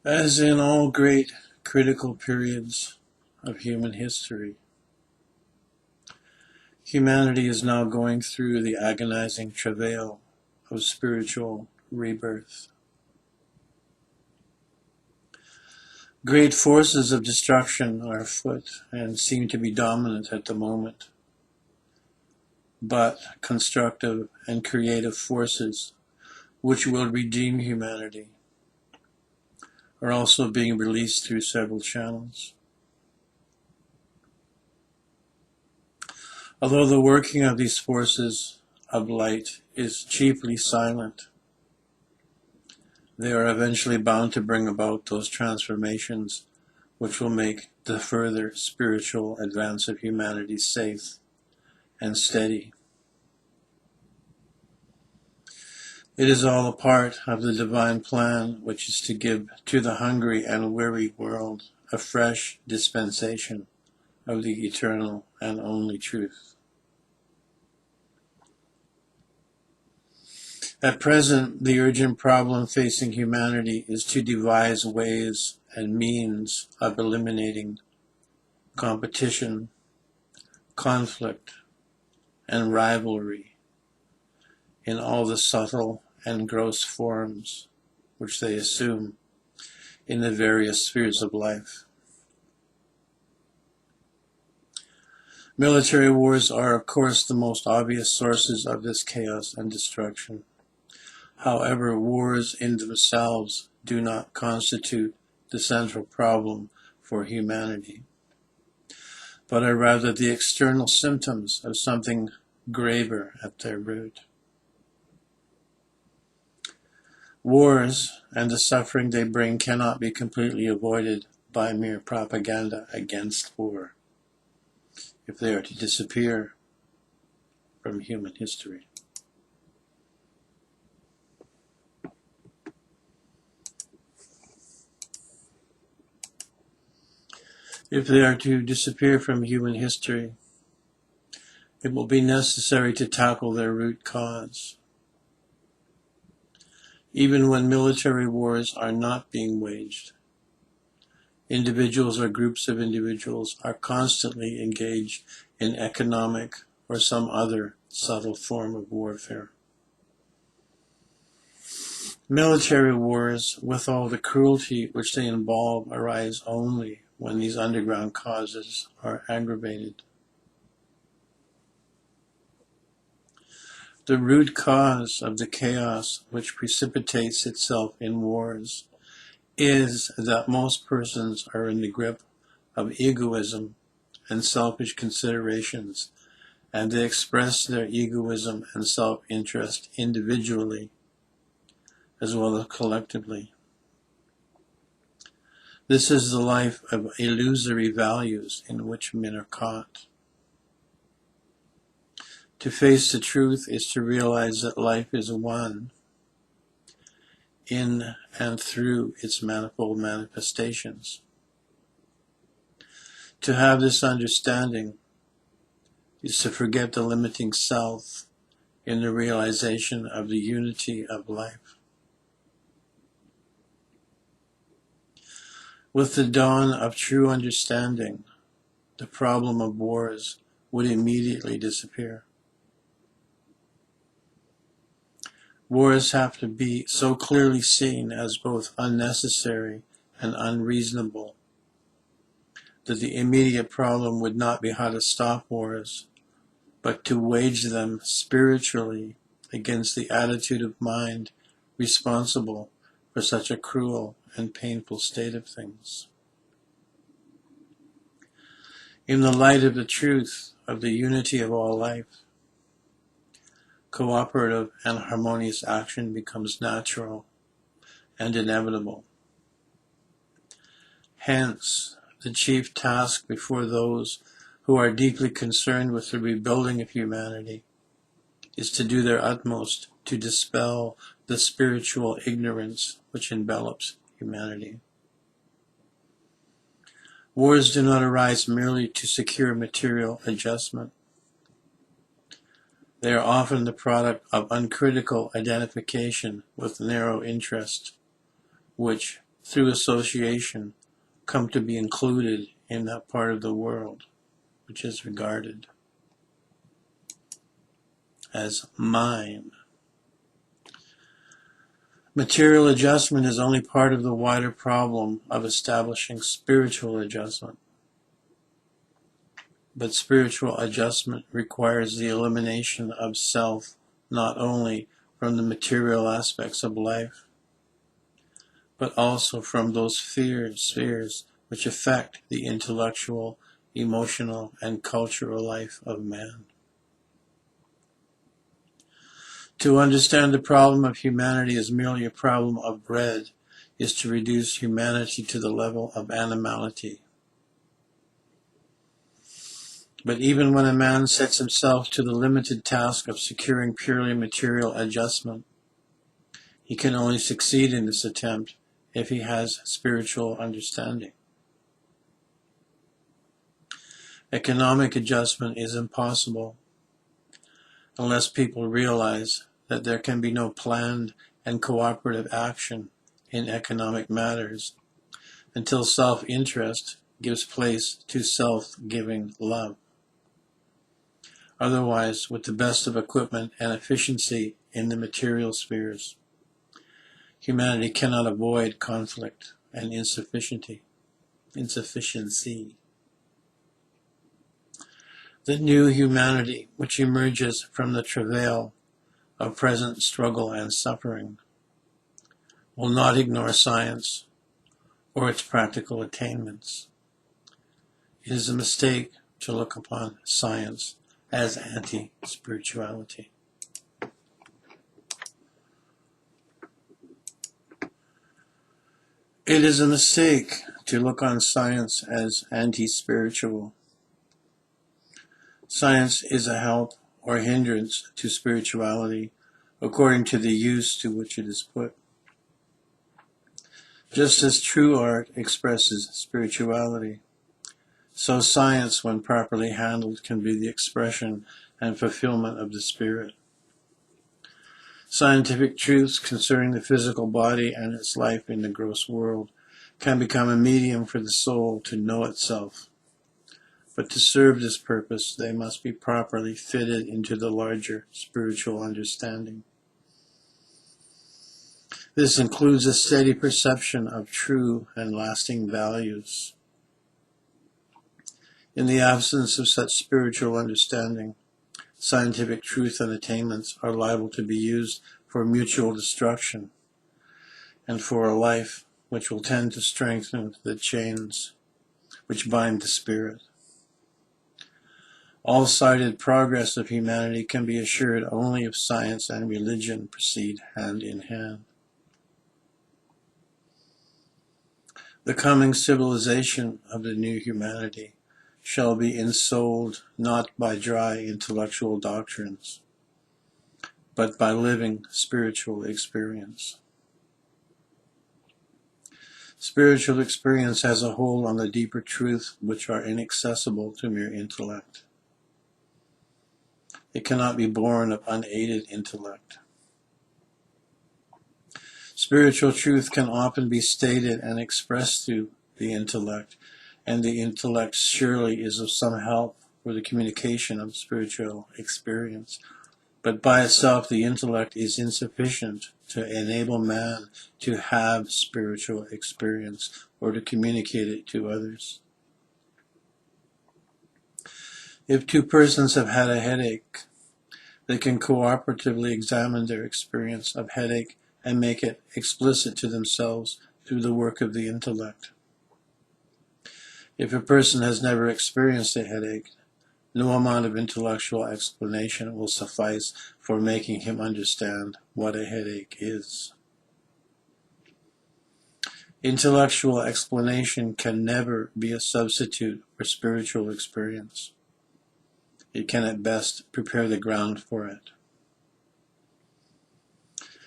As in all great critical periods of human history, humanity is now going through the agonizing travail of spiritual rebirth. Great forces of destruction are afoot and seem to be dominant at the moment, but constructive and creative forces which will redeem humanity are also being released through several channels. Although the working of these forces of light is chiefly silent, they are eventually bound to bring about those transformations which will make the further spiritual advance of humanity safe and steady. It is all a part of the divine plan, which is to give to the hungry and weary world a fresh dispensation of the eternal and only truth. At present, the urgent problem facing humanity is to devise ways and means of eliminating competition, conflict, and rivalry in all the subtle and gross forms which they assume in the various spheres of life. Military wars are, of course, the most obvious sources of this chaos and destruction. However, wars in themselves do not constitute the central problem for humanity, but are rather the external symptoms of something graver at their root. Wars and the suffering they bring cannot be completely avoided by mere propaganda against war, if they are to disappear from human history. If they are to disappear from human history, it will be necessary to tackle their root cause. Even when military wars are not being waged, individuals or groups of individuals are constantly engaged in economic or some other subtle form of warfare. Military wars, with all the cruelty which they involve, arise only when these underground causes are aggravated. The root cause of the chaos which precipitates itself in wars is that most persons are in the grip of egoism and selfish considerations, and they express their egoism and self-interest individually as well as collectively. This is the life of illusory values in which men are caught. To face the truth is to realize that life is one in and through its manifold manifestations. To have this understanding is to forget the limiting self in the realization of the unity of life. With the dawn of true understanding, the problem of wars would immediately disappear. Wars have to be so clearly seen as both unnecessary and unreasonable that the immediate problem would not be how to stop wars, but to wage them spiritually against the attitude of mind responsible for such a cruel and painful state of things. In the light of the truth of the unity of all life, cooperative and harmonious action becomes natural and inevitable. Hence, the chief task before those who are deeply concerned with the rebuilding of humanity is to do their utmost to dispel the spiritual ignorance which envelops humanity. Wars do not arise merely to secure material adjustment. They are often the product of uncritical identification with narrow interest, which through association, come to be included in that part of the world which is regarded as mine. Material adjustment is only part of the wider problem of establishing spiritual adjustment. But spiritual adjustment requires the elimination of self, not only from the material aspects of life, but also from those spheres which affect the intellectual, emotional, and cultural life of man. To understand the problem of humanity as merely a problem of bread is to reduce humanity to the level of animality. But even when a man sets himself to the limited task of securing purely material adjustment, he can only succeed in this attempt if he has spiritual understanding. Economic adjustment is impossible unless people realize that there can be no planned and cooperative action in economic matters until self-interest gives place to self-giving love. Otherwise, with the best of equipment and efficiency in the material spheres, humanity cannot avoid conflict and insufficiency. The new humanity, which emerges from the travail of present struggle and suffering, will not ignore science or its practical attainments. It is a mistake to look upon science as anti-spirituality. It is a mistake to look on science as anti-spiritual. Science is a help or hindrance to spirituality according to the use to which it is put. Just as true art expresses spirituality, so science, when properly handled, can be the expression and fulfillment of the spirit. Scientific truths concerning the physical body and its life in the gross world can become a medium for the soul to know itself. But to serve this purpose, they must be properly fitted into the larger spiritual understanding. This includes a steady perception of true and lasting values. In the absence of such spiritual understanding, scientific truth and attainments are liable to be used for mutual destruction and for a life which will tend to strengthen the chains which bind the spirit. All-sided progress of humanity can be assured only if science and religion proceed hand in hand. The coming civilization of the new humanity shall be ensouled not by dry intellectual doctrines, but by living spiritual experience. Spiritual experience has a hold on the deeper truths which are inaccessible to mere intellect. It cannot be born of unaided intellect. Spiritual truth can often be stated and expressed through the intellect, and the intellect surely is of some help for the communication of spiritual experience. But by itself, the intellect is insufficient to enable man to have spiritual experience or to communicate it to others. If two persons have had a headache, they can cooperatively examine their experience of headache and make it explicit to themselves through the work of the intellect. If a person has never experienced a headache, no amount of intellectual explanation will suffice for making him understand what a headache is. Intellectual explanation can never be a substitute for spiritual experience. It can at best prepare the ground for it.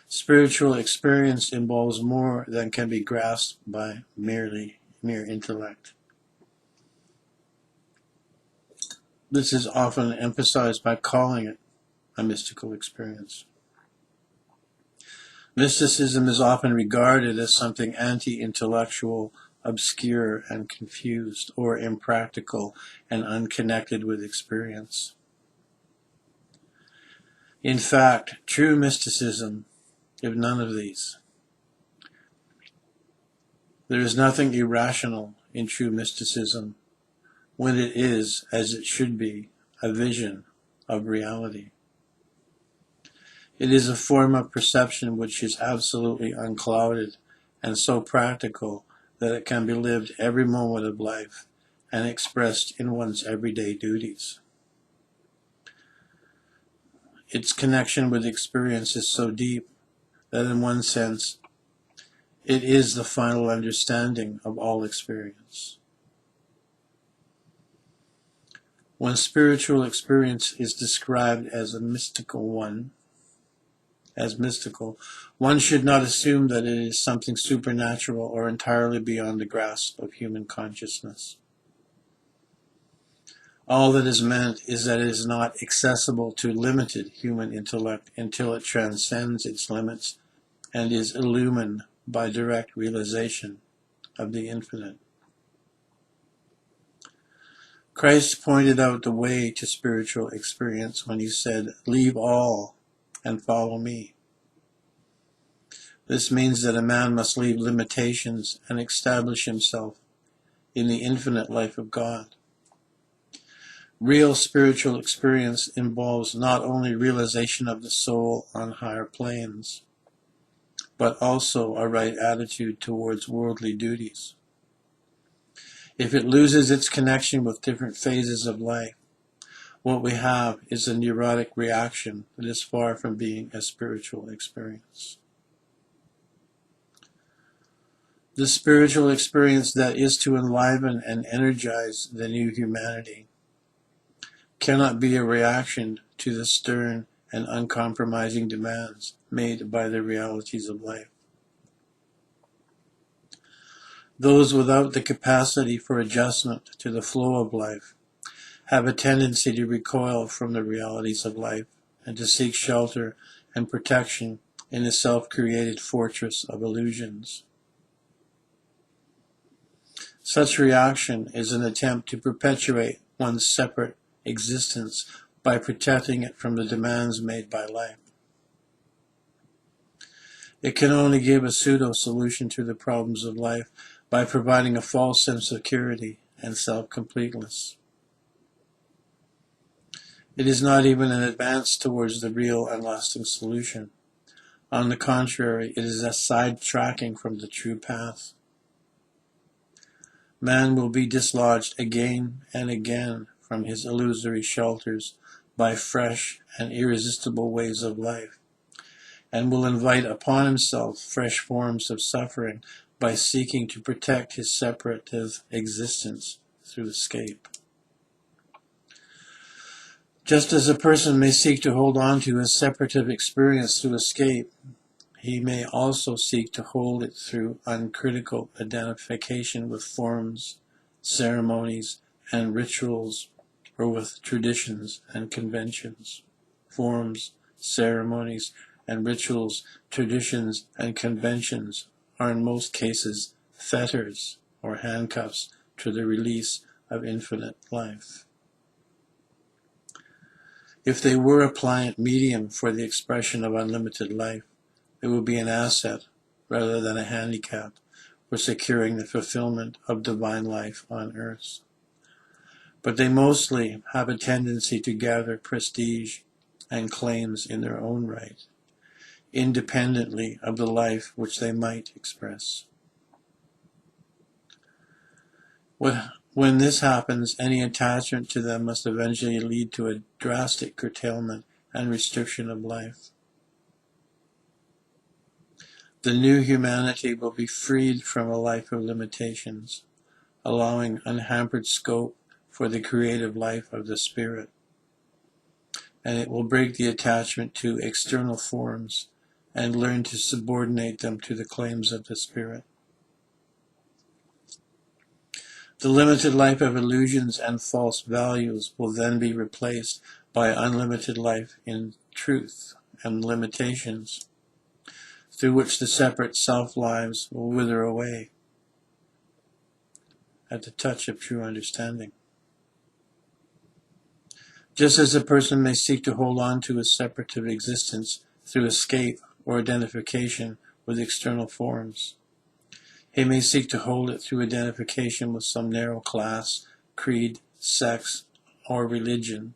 Spiritual experience involves more than can be grasped by mere intellect. This is often emphasized by calling it a mystical experience. Mysticism is often regarded as something anti-intellectual, obscure and confused, or impractical and unconnected with experience. In fact, true mysticism is none of these. There is nothing irrational in true mysticism when it is, as it should be, a vision of reality. It is a form of perception which is absolutely unclouded and so practical that it can be lived every moment of life and expressed in one's everyday duties. Its connection with experience is so deep that in one sense it is the final understanding of all experience. When spiritual experience is described as mystical, one should not assume that it is something supernatural or entirely beyond the grasp of human consciousness. All that is meant is that it is not accessible to limited human intellect until it transcends its limits and is illumined by direct realization of the infinite. Christ pointed out the way to spiritual experience when he said, "Leave all and follow me." This means that a man must leave limitations and establish himself in the infinite life of God. Real spiritual experience involves not only realization of the soul on higher planes, but also a right attitude towards worldly duties. If it loses its connection with different phases of life, what we have is a neurotic reaction that is far from being a spiritual experience. The spiritual experience that is to enliven and energize the new humanity cannot be a reaction to the stern and uncompromising demands made by the realities of life. Those without the capacity for adjustment to the flow of life have a tendency to recoil from the realities of life and to seek shelter and protection in the self-created fortress of illusions. Such reaction is an attempt to perpetuate one's separate existence by protecting it from the demands made by life. It can only give a pseudo-solution to the problems of life by providing a false sense of security and self-completeness. It is not even an advance towards the real and lasting solution. On the contrary, it is a sidetracking from the true path. Man will be dislodged again and again from his illusory shelters by fresh and irresistible ways of life, and will invite upon himself fresh forms of suffering by seeking to protect his separative existence through escape. Just as a person may seek to hold on to his separative experience through escape, he may also seek to hold it through uncritical identification with forms, ceremonies, and rituals, or with traditions and conventions. Forms, ceremonies, and rituals, traditions, and conventions are in most cases fetters or handcuffs to the release of infinite life. If they were a pliant medium for the expression of unlimited life, it would be an asset rather than a handicap for securing the fulfillment of divine life on earth. But they mostly have a tendency to gather prestige and claims in their own right, independently of the life which they might express. When this happens, any attachment to them must eventually lead to a drastic curtailment and restriction of life. The new humanity will be freed from a life of limitations, allowing unhampered scope for the creative life of the spirit, and it will break the attachment to external forms and learn to subordinate them to the claims of the spirit. The limited life of illusions and false values will then be replaced by unlimited life in truth and limitations. through which the separate self-lives will wither away at the touch of true understanding. Just as a person may seek to hold on to a separative existence through escape or identification with external forms, he may seek to hold it through identification with some narrow class, creed, sex, or religion,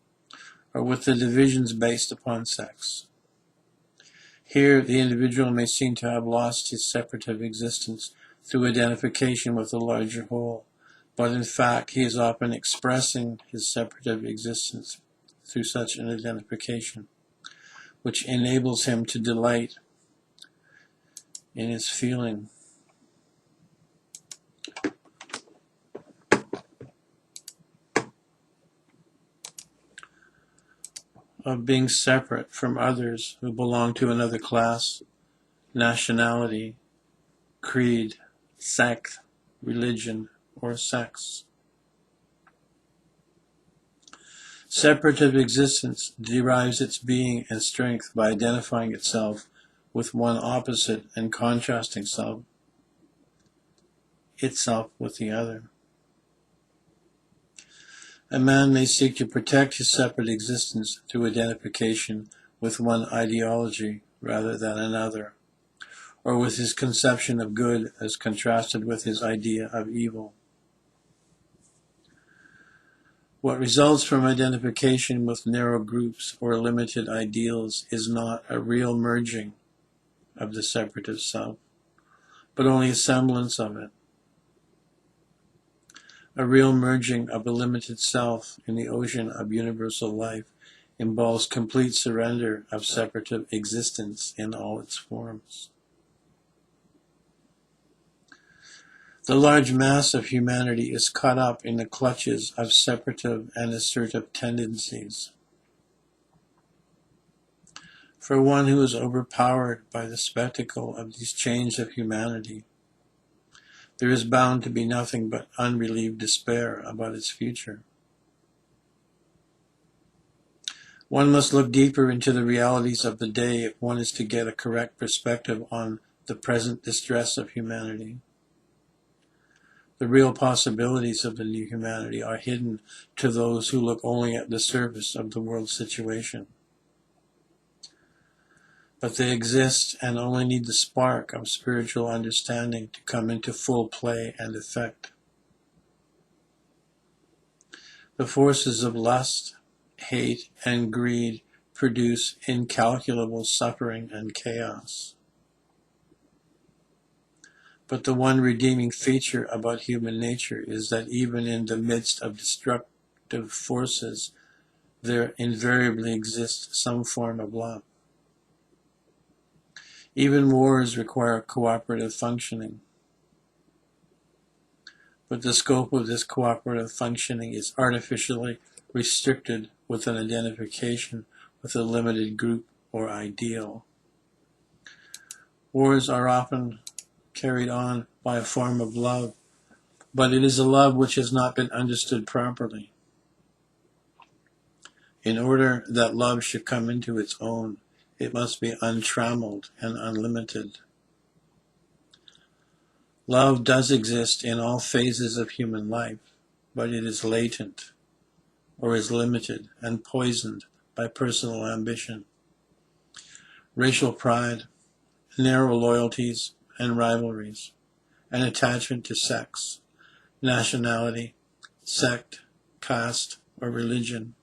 or with the divisions based upon sex. Here, the individual may seem to have lost his separative existence through identification with the larger whole, but in fact he is often expressing his separative existence through such an identification, which enables him to delight in his feeling of being separate from others who belong to another class, nationality, creed, sect, religion, or sex. Separative existence derives its being and strength by identifying itself with one opposite and contrasting itself with the other. A man may seek to protect his separate existence through identification with one ideology rather than another, or with his conception of good as contrasted with his idea of evil. What results from identification with narrow groups or limited ideals is not a real merging of the separative self, but only a semblance of it. A real merging of a limited self in the ocean of universal life involves complete surrender of separative existence in all its forms. The large mass of humanity is caught up in the clutches of separative and assertive tendencies. For one who is overpowered by the spectacle of these chains of humanity, there is bound to be nothing but unrelieved despair about its future. One must look deeper into the realities of the day if one is to get a correct perspective on the present distress of humanity. The real possibilities of the new humanity are hidden to those who look only at the surface of the world situation. But they exist and only need the spark of spiritual understanding to come into full play and effect. The forces of lust, hate, and greed produce incalculable suffering and chaos. But the one redeeming feature about human nature is that even in the midst of destructive forces, there invariably exists some form of love. Even wars require cooperative functioning. But the scope of this cooperative functioning is artificially restricted with an identification with a limited group or ideal. Wars are often carried on by a form of love, but it is a love which has not been understood properly. In order that love should come into its own, it must be untrammeled and unlimited. Love does exist in all phases of human life, but it is latent, or is limited and poisoned by personal ambition, racial pride, narrow loyalties and rivalries, and attachment to sex, nationality, sect, caste, or religion.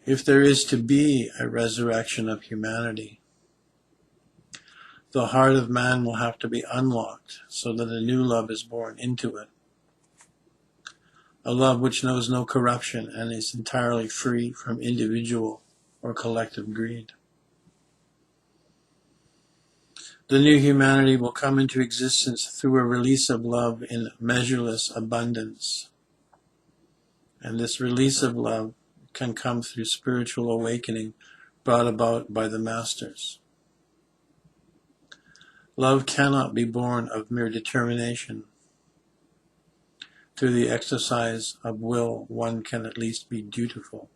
If there is to be a resurrection of humanity, the heart of man will have to be unlocked so that a new love is born into it. A love which knows no corruption and is entirely free from individual or collective greed. The new humanity will come into existence through a release of love in measureless abundance. And this release of love can come through spiritual awakening brought about by the masters. Love cannot be born of mere determination. Through the exercise of will, one can at least be dutiful.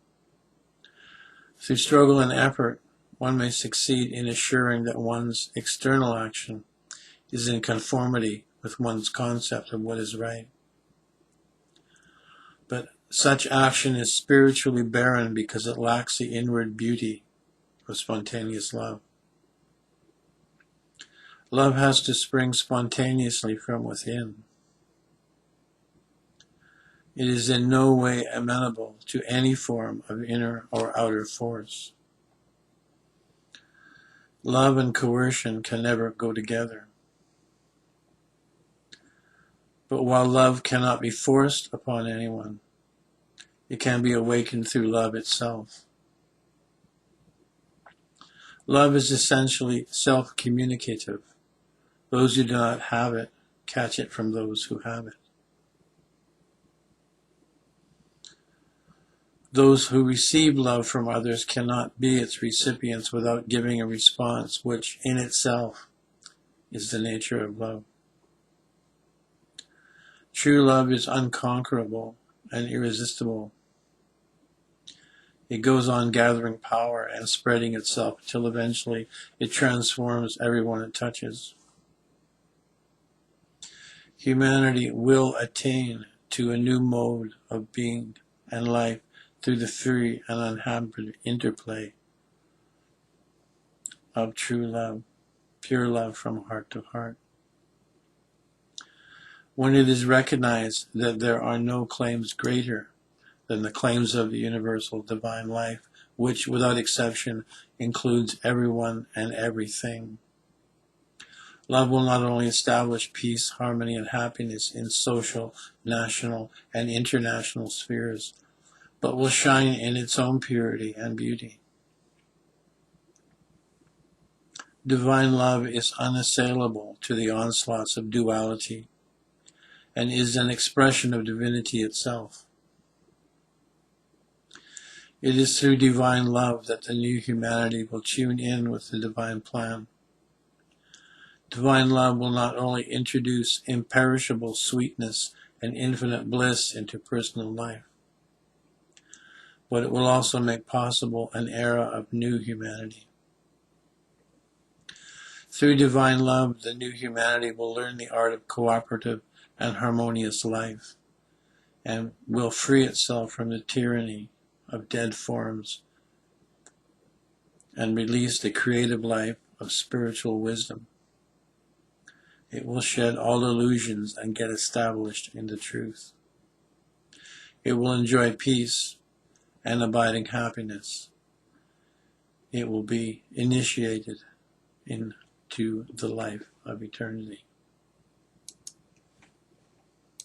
Through struggle and effort, one may succeed in assuring that one's external action is in conformity with one's concept of what is right. But such action is spiritually barren because it lacks the inward beauty of spontaneous love. Love has to spring spontaneously from within. It is in no way amenable to any form of inner or outer force. Love and coercion can never go together. But while love cannot be forced upon anyone, it can be awakened through love itself. Love is essentially self-communicative. Those who do not have it catch it from those who have it. Those who receive love from others cannot be its recipients without giving a response, which in itself is the nature of love. True love is unconquerable and irresistible. It goes on gathering power and spreading itself until eventually it transforms everyone it touches. Humanity will attain to a new mode of being and life through the free and unhampered interplay of true love, pure love from heart to heart. When it is recognized that there are no claims greater than the claims of the universal divine life, which without exception includes everyone and everything, love will not only establish peace, harmony, and happiness in social, national, and international spheres, but will shine in its own purity and beauty. Divine love is unassailable to the onslaughts of duality and is an expression of divinity itself. It is through divine love that the new humanity will tune in with the divine plan. Divine love will not only introduce imperishable sweetness and infinite bliss into personal life, but it will also make possible an era of new humanity. Through divine love, the new humanity will learn the art of cooperative and harmonious life, and will free itself from the tyranny of dead forms and release the creative life of spiritual wisdom. It will shed all illusions and get established in the truth. It will enjoy peace and abiding happiness. It will be initiated into the life of eternity.